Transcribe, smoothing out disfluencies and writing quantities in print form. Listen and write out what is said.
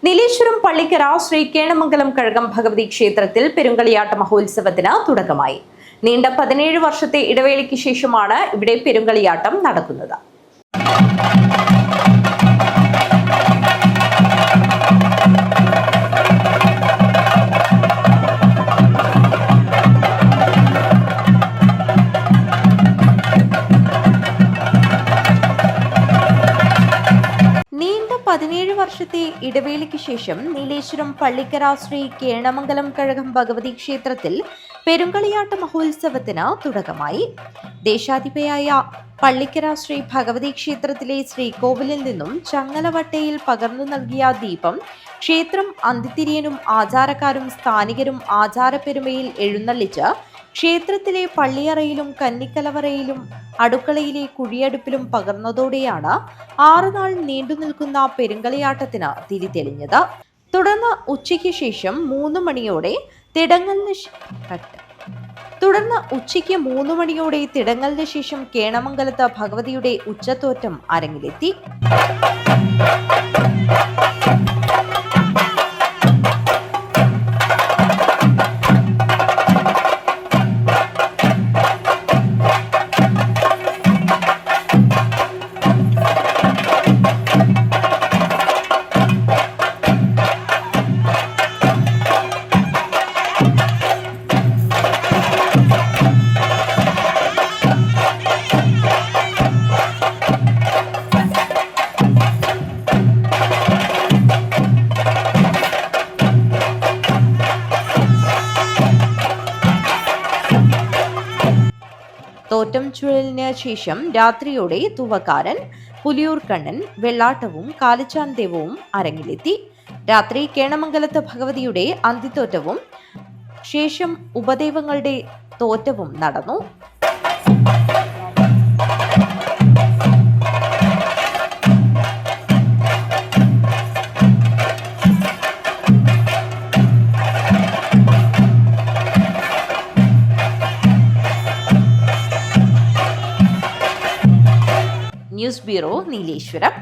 നീലേശ്വരം പള്ളിക്കര ശ്രീ കേണമംഗലം കഴകം ഭഗവതി ക്ഷേത്രത്തിൽ പെരുങ്കളിയാട്ട മഹോത്സവത്തിന് തുടക്കമായി. നീണ്ട 17 വർഷത്തെ ഇടവേളയ്ക്ക് ശേഷമാണ് ഇവിടെ പെരുങ്കളിയാട്ടം നടക്കുന്നത്. നീണ്ട 17 വർഷത്തെ ഇടവേളയ്ക്ക് ശേഷം നീലേശ്വരം പള്ളിക്കര ശ്രീ കേണമംഗലം കഴകം ഭഗവതി ക്ഷേത്രത്തിൽ പെരുങ്കളിയാട്ട മഹോത്സവത്തിന് തുടക്കമായി. ദേശാധിപയായ പള്ളിക്കര ശ്രീ ഭഗവതി ക്ഷേത്രത്തിലെ ശ്രീകോവിലിൽ നിന്നും ചങ്ങലവട്ടയിൽ പകർന്നു നൽകിയ ദീപം ക്ഷേത്രം അന്തിതിരിയനും ആചാരക്കാരും സ്ഥാനികരും ആചാരപ്പെരുമയിൽ എഴുന്നള്ളിച്ച് ക്ഷേത്രത്തിലെ പള്ളിയറയിലും കന്നിക്കലവറയിലും അടുക്കളയിലെ കുഴിയടുപ്പിലും പകർന്നതോടെയാണ് 6 നാൾ നീണ്ടുനിൽക്കുന്ന പെരുങ്കളിയാട്ടത്തിന് തിരിതെളിഞ്ഞത്. തുടർന്ന് ഉച്ചയ്ക്ക് ശേഷം 3 മണിയോടെ തിടങ്ങലിന് ശേഷം കേണമംഗലത്ത് ഭഗവതിയുടെ ഉച്ചത്തോറ്റം അരങ്ങിലെത്തി. തോറ്റം ചുഴലിന് ശേഷം രാത്രിയോടെ തൂവക്കാരൻ, പുലിയൂർക്കണ്ണൻ, വെള്ളാട്ടവും കാലിച്ചാൻ ദേവവും അരങ്ങിലെത്തി. രാത്രി കേണമംഗലത്ത് ഭഗവതിയുടെ അന്തിത്തോറ്റവും ശേഷം ഉപദേവങ്ങളുടെ തോറ്റവും നടന്നു. News bureau, Nileshwaram.